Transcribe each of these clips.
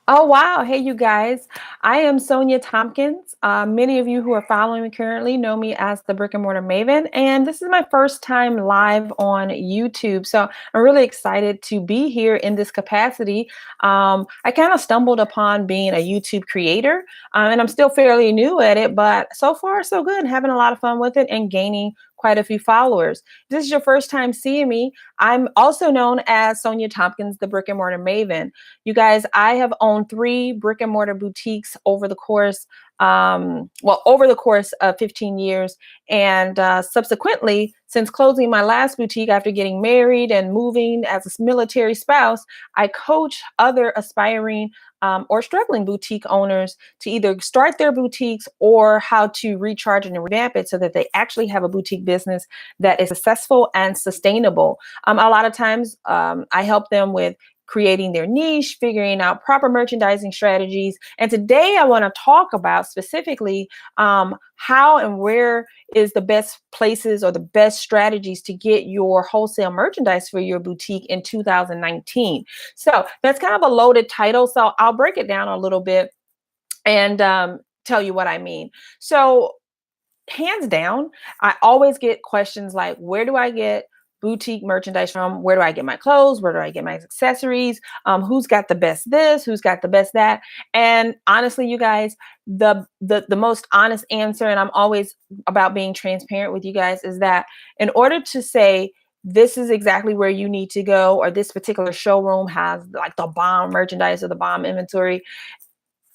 Oh, wow. Hey, you guys. I am Sonia Tompkins. Many of you who are following me currently know me as the Brick and Mortar Maven, and this is my first time live on YouTube. So I'm really excited to be here in this capacity. I kind of stumbled upon being a YouTube creator, and I'm still fairly new at it, but so far, so good. Having a lot of fun with it and gaining quite a few followers. If this is your first time seeing me, I'm also known as Sonia Tompkins, the Brick and Mortar Maven. You guys, I have owned three brick and mortar boutiques over the course of 15 years. And subsequently, since closing my last boutique after getting married and moving as a military spouse, I coach other aspiring or struggling boutique owners to either start their boutiques or how to recharge and revamp it so that they actually have a boutique business that is successful and sustainable. A lot of times, I help them with creating their niche, figuring out proper merchandising strategies. And today I want to talk about specifically how and where is the best places or the best strategies to get your wholesale merchandise for your boutique in 2019. So that's kind of a loaded title. So I'll break it down a little bit and tell you what I mean. So hands down, I always get questions like, where do I get boutique merchandise from? Where do I get my clothes? Where do I get my accessories? Who's got the best this? Who's got the best that? And honestly, you guys, the most honest answer, and I'm always about being transparent with you guys, is that in order to say this is exactly where you need to go, or this particular showroom has like the bomb merchandise or the bomb inventory,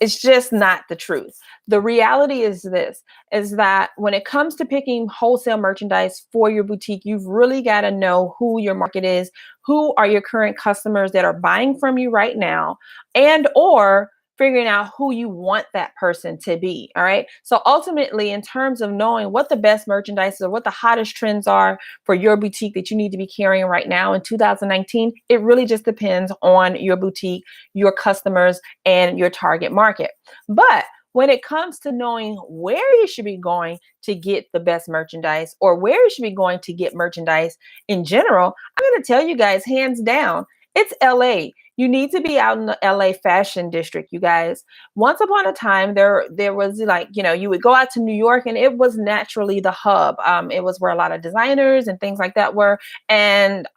it's just not the truth. The reality is this, is that when it comes to picking wholesale merchandise for your boutique, you've really got to know who your market is, who are your current customers that are buying from you right now, and or figuring out who you want that person to be. All right. So ultimately, in terms of knowing what the best merchandise is or what the hottest trends are for your boutique that you need to be carrying right now in 2019, it really just depends on your boutique, your customers, and your target market. But when it comes to knowing where you should be going to get the best merchandise or where you should be going to get merchandise in general, I'm going to tell you guys hands down, it's LA. You need to be out in the LA fashion district, you guys. Once upon a time, there was like, you would go out to New York and it was naturally the hub. It was where a lot of designers and things like that were. And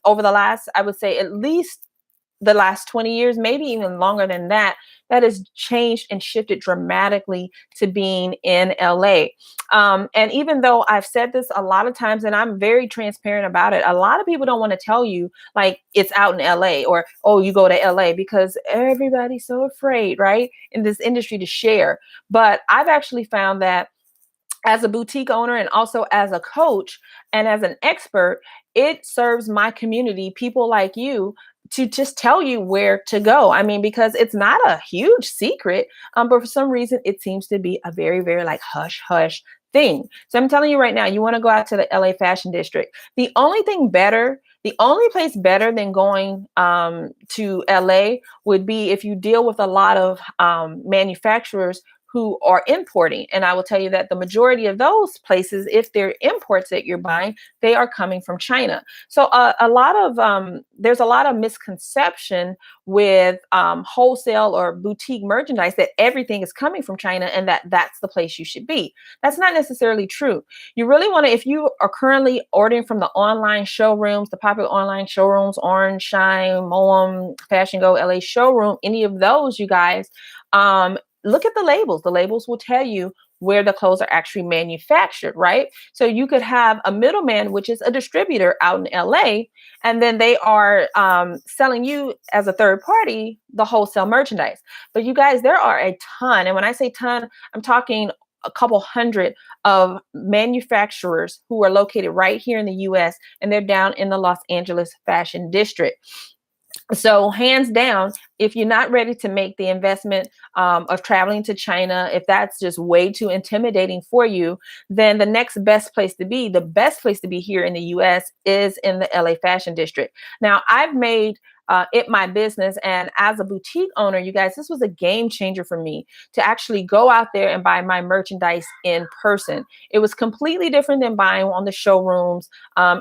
over the last, I would say at least the last 20 years, maybe even longer than that, that has changed and shifted dramatically to being in LA. And even though I've said this a lot of times and I'm very transparent about it, a lot of people don't want to tell you like it's out in LA or, oh, you go to LA because everybody's so afraid, right? In this industry to share. But I've actually found that as a boutique owner and also as a coach and as an expert, it serves my community, people like you, to just tell you where to go. I mean, because it's not a huge secret, but for some reason, it seems to be a very, very like hush hush thing. So I'm telling you right now, you want to go out to the LA Fashion District. The only place better than going to LA would be if you deal with a lot of manufacturers who are importing. And I will tell you that the majority of those places, if they're imports that you're buying, they are coming from China. So there's a lot of misconception with wholesale or boutique merchandise that everything is coming from China and that that's the place you should be. That's not necessarily true. You really want to, if you are currently ordering from the online showrooms, the popular online showrooms, Orange, Shine, Moam, Fashion Go, LA Showroom, any of those, you guys, look at the labels. The labels will tell you where the clothes are actually manufactured, right? So you could have a middleman, which is a distributor out in LA, and then they are selling you as a third party the wholesale merchandise. But you guys, there are a ton. And when I say ton, I'm talking a couple hundred of manufacturers who are located right here in the US, and they're down in the Los Angeles Fashion District. So hands down, if you're not ready to make the investment of traveling to China, if that's just way too intimidating for you, then the next best place to be, the best place to be here in the US is in the LA Fashion District. Now, I've made it my business. And as a boutique owner, you guys, this was a game changer for me to actually go out there and buy my merchandise in person. It was completely different than buying on the showrooms.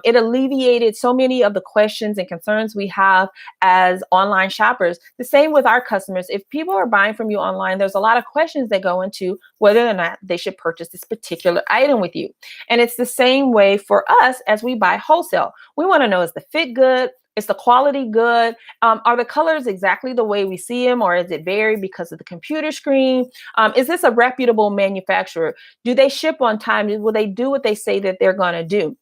It alleviated so many of the questions and concerns we have as online shoppers. The same with our customers. If people are buying from you online, there's a lot of questions that go into whether or not they should purchase this particular item with you. And it's the same way for us as we buy wholesale. We want to know, is the fit good? Is the quality good? Are the colors exactly the way we see them, or is it varied because of the computer screen? Is this a reputable manufacturer? Do they ship on time? Will they do what they say that they're going to do?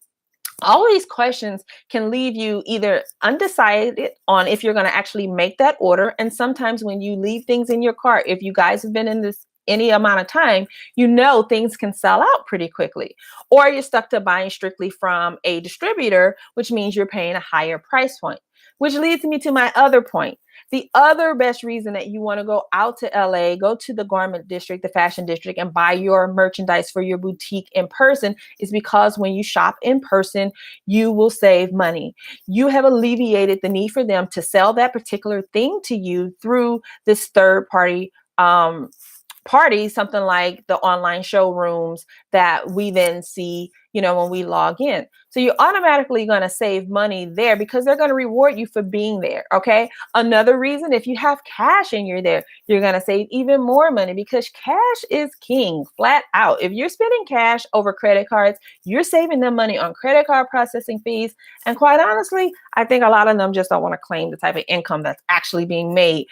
All of these questions can leave you either undecided on if you're going to actually make that order. And sometimes when you leave things in your cart, if you guys have been in this any amount of time, you know things can sell out pretty quickly. Or you're stuck to buying strictly from a distributor, which means you're paying a higher price point. Which leads me to my other point. The other best reason that you want to go out to LA, go to the garment district, the fashion district, and buy your merchandise for your boutique in person is because when you shop in person, you will save money. You have alleviated the need for them to sell that particular thing to you through this third party, something like the online showrooms that we then see, when we log in. So you're automatically going to save money there because they're going to reward you for being there. Okay. Another reason, if you have cash and you're there, you're going to save even more money because cash is king, flat out. If you're spending cash over credit cards, you're saving them money on credit card processing fees. And quite honestly, I think a lot of them just don't want to claim the type of income that's actually being made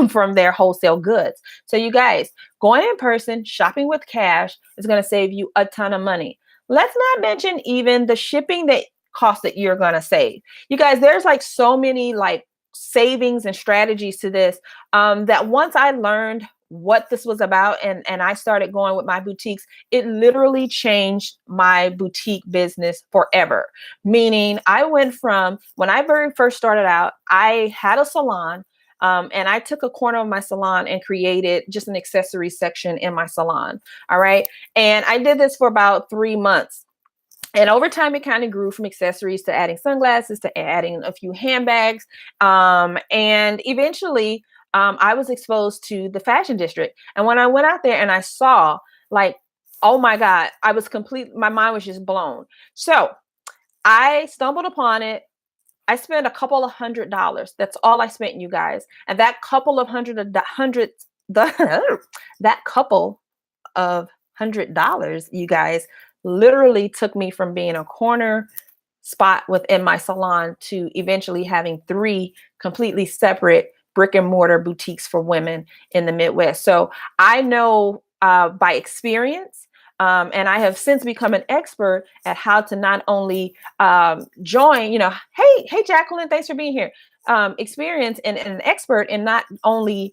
from their wholesale goods. So you guys, going in person, shopping with cash is going to save you a ton of money. Let's not mention even the shipping that cost that you're going to save. You guys, there's like so many like savings and strategies to this that once I learned what this was about and I started going with my boutiques, it literally changed my boutique business forever. Meaning I went from when I very first started out, I had a salon. And I took a corner of my salon and created just an accessory section in my salon. All right. And I did this for about 3 months. And over time, it kind of grew from accessories to adding sunglasses to adding a few handbags. And eventually, I was exposed to the fashion district. And when I went out there and I saw, like, oh my God, my mind was just blown. So I stumbled upon it. I spent a couple of $100. That's all I spent, you guys. And that couple of that couple of $100, you guys, literally took me from being a corner spot within my salon to eventually having 3 completely separate brick and mortar boutiques for women in the Midwest. So I know by experience, and I have since become an expert at how to not only join, hey, Jacqueline, thanks for being here. Experience and an expert in not only,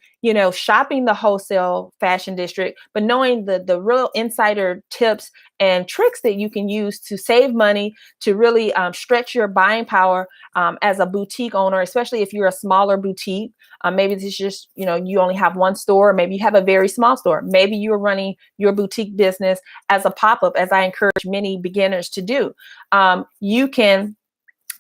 shopping the wholesale fashion district, but knowing the real insider tips and tricks that you can use to save money, to really stretch your buying power as a boutique owner, especially if you're a smaller boutique. Maybe it's just, you only have one store. Maybe you have a very small store. Maybe you're running your boutique business as a pop-up, as I encourage many beginners to do. You can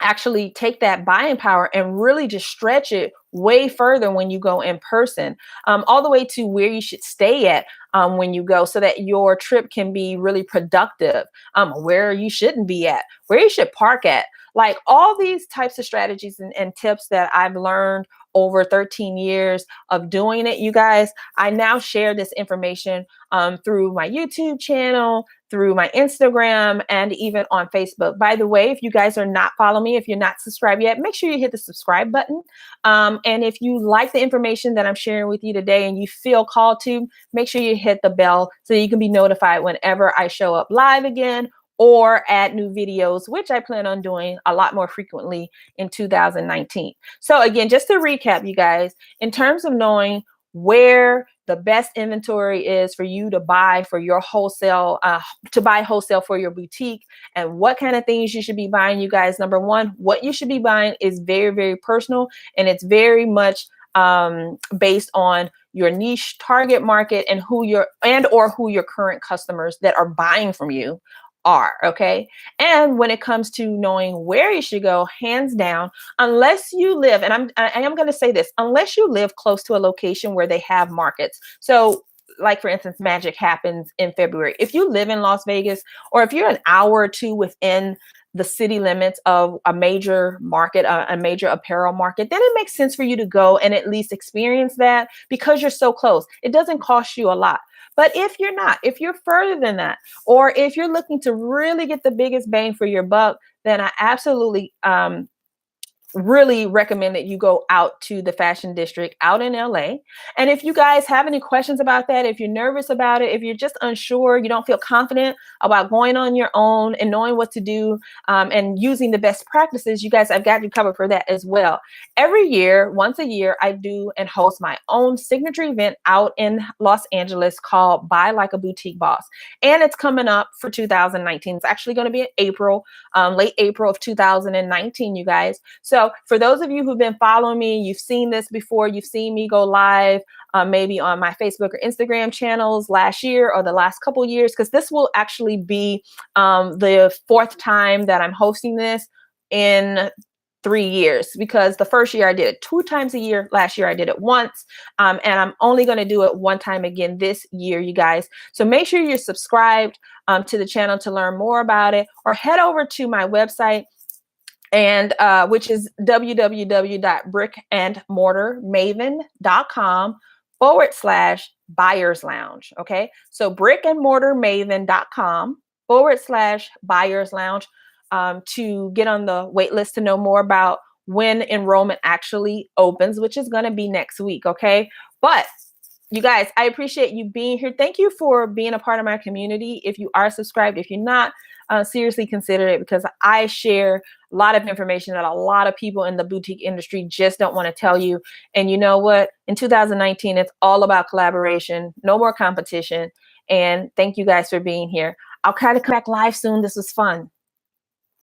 actually take that buying power and really just stretch it way further when you go in person, all the way to where you should stay at when you go, so that your trip can be really productive, where you shouldn't be at, where you should park at, like all these types of strategies and tips that I've learned over 13 years of doing it, you guys. I now share this information through my YouTube channel, through my Instagram, and even on Facebook. By the way, if you guys are not following me, if you're not subscribed yet, make sure you hit the subscribe button. And if you like the information that I'm sharing with you today and you feel called to, make sure you hit the bell so you can be notified whenever I show up live again or add new videos, which I plan on doing a lot more frequently in 2019. So again, just to recap, you guys, in terms of knowing where the best inventory is for you to buy for your wholesale, to buy wholesale for your boutique, and what kind of things you should be buying, you guys. Number one, what you should be buying is very, very personal, and it's very much based on your niche target market and who your current customers that are buying from you are, okay? And when it comes to knowing where you should go, hands down, unless you live, and I am going to say this, unless you live close to a location where they have markets. So like for instance, Magic happens in February. If you live in Las Vegas, or if you're an hour or two within the city limits of a major market, a major apparel market, then it makes sense for you to go and at least experience that because you're so close. It doesn't cost you a lot. But if you're not, if you're further than that, or if you're looking to really get the biggest bang for your buck, then I absolutely really recommend that you go out to the fashion district out in LA. And if you guys have any questions about that, if you're nervous about it, if you're just unsure, you don't feel confident about going on your own and knowing what to do, and using the best practices, you guys, I've got you covered for that as well. Every year, once a year, I do and host my own signature event out in Los Angeles called Buy Like a Boutique Boss. And it's coming up for 2019. It's actually going to be in April, late April of 2019, you guys. So for those of you who've been following me, you've seen this before. You've seen me go live, maybe on my Facebook or Instagram channels last year or the last couple years, because this will actually be the fourth time that I'm hosting this in 3 years, because the first year I did it 2 times a year. Last year I did it once, and I'm only going to do it one time again this year, you guys. So make sure you're subscribed to the channel to learn more about it, or head over to my website, and which is www.brickandmortarmaven.com/buyers lounge. Okay, so brickandmortarmaven.com/buyers lounge, to get on the wait list to know more about when enrollment actually opens, which is going to be next week. Okay, but you guys, I appreciate you being here. Thank you for being a part of my community. If you are subscribed, if you're not, seriously consider it, because I share a lot of information that a lot of people in the boutique industry just don't want to tell you. And you know what? In 2019, it's all about collaboration, no more competition. And thank you guys for being here. I'll try to come back live soon. This was fun.